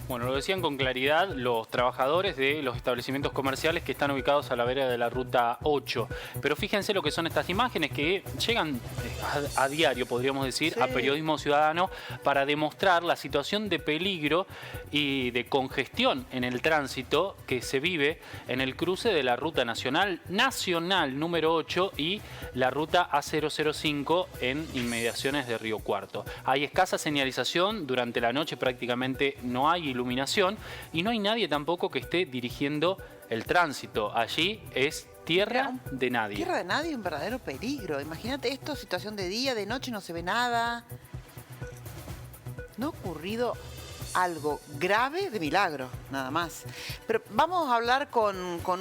Bueno, lo decían con claridad los trabajadores de los establecimientos comerciales que están ubicados a la vera de la Ruta 8. Pero fíjense lo que son estas imágenes que llegan a diario, podríamos decir, Sí. a Periodismo Ciudadano para demostrar la situación de peligro y de congestión en el tránsito que se vive en el cruce de la Ruta Nacional número 8 y la Ruta A005 en inmediaciones de Río Cuarto. Hay escasa señalización, durante la noche prácticamente no hay iluminación y no hay nadie tampoco que esté dirigiendo el tránsito. Allí es tierra de nadie. Tierra de nadie, un verdadero peligro. Imagínate esto, situación de día, de noche no se ve nada. No ha ocurrido algo grave de milagro, nada más. Pero vamos a hablar con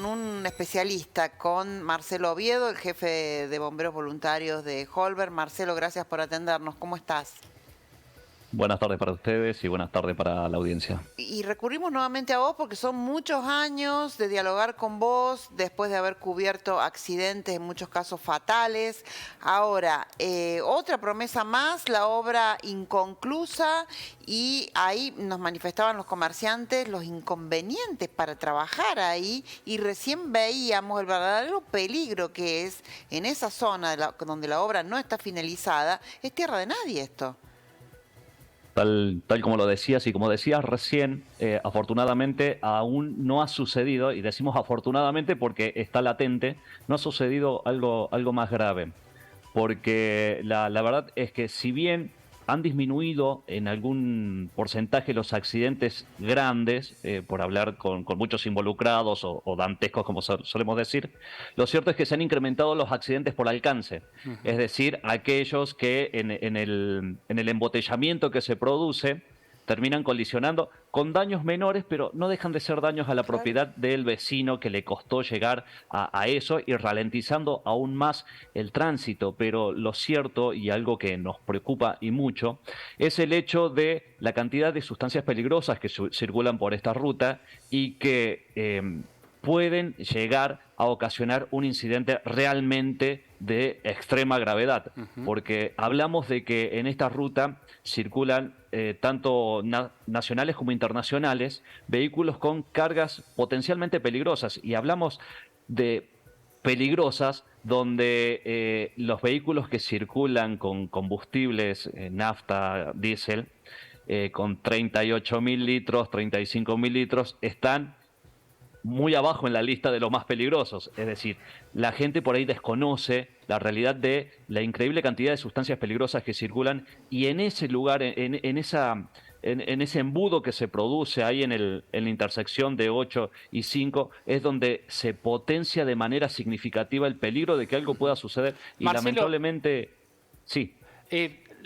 un especialista, con Marcelo Oviedo, el jefe de bomberos voluntarios de Holberg. Marcelo, gracias por atendernos. ¿Cómo estás? Buenas tardes para ustedes y buenas tardes para la audiencia. Y recurrimos nuevamente a vos porque son muchos años de dialogar con vos después de haber cubierto accidentes, en muchos casos fatales. Ahora, otra promesa más, la obra inconclusa, y ahí nos manifestaban los comerciantes los inconvenientes para trabajar ahí, y recién veíamos el verdadero peligro que es en esa zona donde la obra no está finalizada. Es tierra de nadie esto. Tal como lo decías y como decías recién, afortunadamente aún no ha sucedido, y decimos afortunadamente porque está latente, no ha sucedido algo más grave. Porque la verdad es que si bien han disminuido en algún porcentaje los accidentes grandes, por hablar con muchos involucrados o dantescos, como solemos decir, lo cierto es que se han incrementado los accidentes por alcance. Es decir, aquellos que en el embotellamiento que se produce terminan colisionando con daños menores, pero no dejan de ser daños a la propiedad del vecino que le costó llegar a eso, y ralentizando aún más el tránsito. Pero lo cierto, y algo que nos preocupa y mucho, es el hecho de la cantidad de sustancias peligrosas que circulan por esta ruta y que pueden llegar a ocasionar un incidente realmente de extrema gravedad, porque hablamos de que en esta ruta circulan tanto nacionales como internacionales vehículos con cargas potencialmente peligrosas, y hablamos de peligrosas donde los vehículos que circulan con combustibles, nafta, diésel, con 38.000 litros, 35.000 litros, están muy abajo en la lista de los más peligrosos. Es decir, la gente por ahí desconoce la realidad de la increíble cantidad de sustancias peligrosas que circulan, y en ese lugar, en ese embudo que se produce ahí en la intersección de 8 y 5, es donde se potencia de manera significativa el peligro de que algo pueda suceder. Y Marcelo, lamentablemente, sí.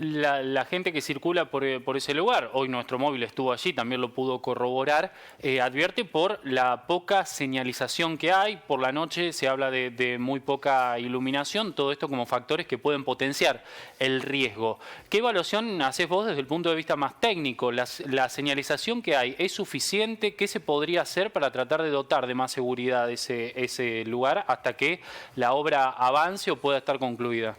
La gente que circula por ese lugar, hoy nuestro móvil estuvo allí, también lo pudo corroborar, advierte por la poca señalización que hay. Por la noche se habla de muy poca iluminación, todo esto como factores que pueden potenciar el riesgo. ¿Qué evaluación haces vos desde el punto de vista más técnico? ¿La señalización que hay es suficiente? ¿Qué se podría hacer para tratar de dotar de más seguridad ese lugar hasta que la obra avance o pueda estar concluida?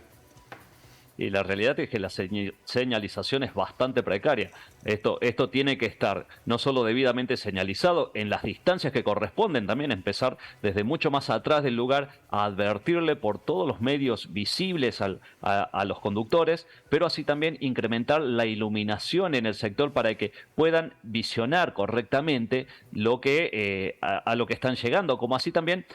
Y la realidad es que la señalización es bastante precaria. Esto tiene que estar no solo debidamente señalizado en las distancias que corresponden, también empezar desde mucho más atrás del lugar a advertirle por todos los medios visibles a los conductores, pero así también incrementar la iluminación en el sector para que puedan visionar correctamente a lo que están llegando, como así también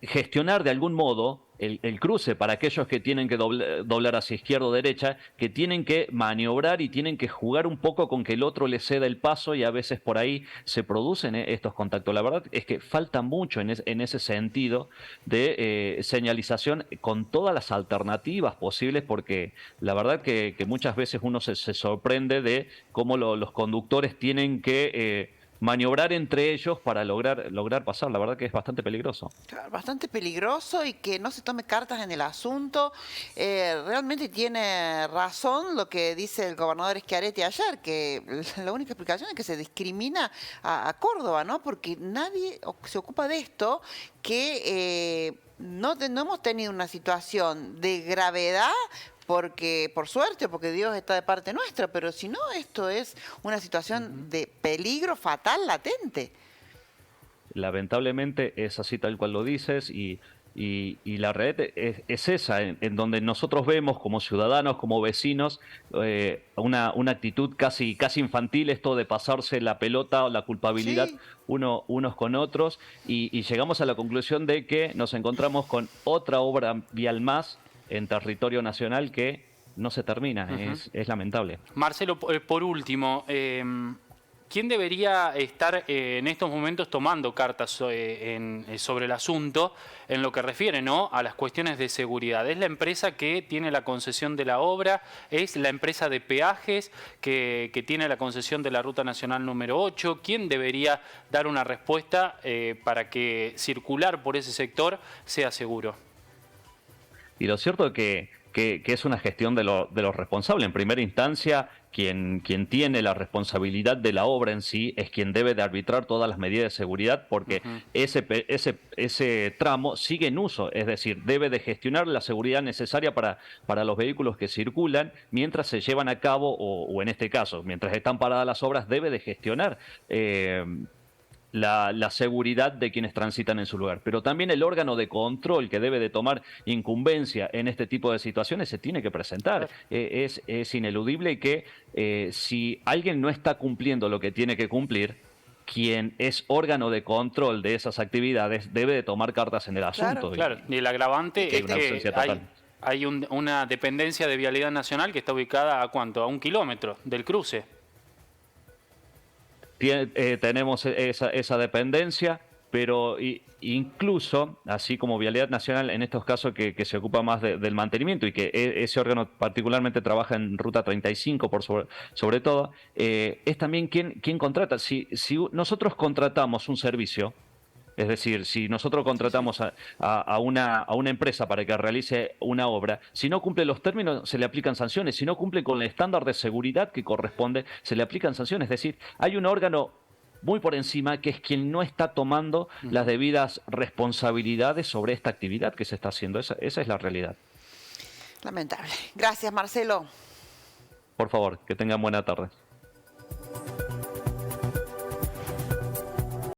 gestionar de algún modo el cruce para aquellos que tienen que doblar hacia izquierda o derecha, que tienen que maniobrar y tienen que jugar un poco con que el otro le ceda el paso, y a veces por ahí se producen estos contactos. La verdad es que falta mucho en ese sentido de señalización con todas las alternativas posibles, porque la verdad que muchas veces uno se sorprende de cómo los conductores tienen que maniobrar entre ellos para lograr pasar. La verdad que es bastante peligroso. Claro, bastante peligroso, y que no se tome cartas en el asunto. Realmente tiene razón lo que dice el gobernador Schiaretti ayer, que la única explicación es que se discrimina a Córdoba, ¿no? Porque nadie se ocupa de esto, que no hemos tenido una situación de gravedad porque por suerte, porque Dios está de parte nuestra, pero si no, esto es una situación de peligro fatal latente. Lamentablemente es así tal cual lo dices y la red es esa, en donde nosotros vemos como ciudadanos, como vecinos, una actitud casi infantil, esto de pasarse la pelota o la culpabilidad Sí. unos con otros y llegamos a la conclusión de que nos encontramos con otra obra vial más en territorio nacional que no se termina, es lamentable. Marcelo, por último, ¿quién debería estar en estos momentos tomando cartas sobre el asunto en lo que refiere, ¿no?, a las cuestiones de seguridad? ¿Es la empresa que tiene la concesión de la obra? ¿Es la empresa de peajes que tiene la concesión de la Ruta Nacional número 8? ¿Quién debería dar una respuesta para que circular por ese sector sea seguro? Y lo cierto es que es una gestión de los responsables. En primera instancia, quien tiene la responsabilidad de la obra en sí es quien debe de arbitrar todas las medidas de seguridad porque ese tramo sigue en uso, es decir, debe de gestionar la seguridad necesaria para los vehículos que circulan mientras se llevan a cabo o en este caso, mientras están paradas las obras, debe de gestionar la seguridad de quienes transitan en su lugar. Pero también el órgano de control que debe de tomar incumbencia en este tipo de situaciones se tiene que presentar. Es ineludible que si alguien no está cumpliendo lo que tiene que cumplir, quien es órgano de control de esas actividades debe de tomar cartas en el asunto. Claro, y el agravante es que hay una dependencia de Vialidad Nacional que está ubicada ¿a cuánto? A 1 kilómetro del cruce. Tenemos esa dependencia, pero incluso, así como Vialidad Nacional, en estos casos que se ocupa más del mantenimiento y que ese órgano particularmente trabaja en Ruta 35 sobre todo, es también quien contrata. Si nosotros contratamos un servicio, es decir, si nosotros contratamos a una empresa para que realice una obra, si no cumple los términos, se le aplican sanciones. Si no cumple con el estándar de seguridad que corresponde, se le aplican sanciones. Es decir, hay un órgano muy por encima que es quien no está tomando las debidas responsabilidades sobre esta actividad que se está haciendo. Esa es la realidad. Lamentable. Gracias, Marcelo. Por favor, que tengan buena tarde.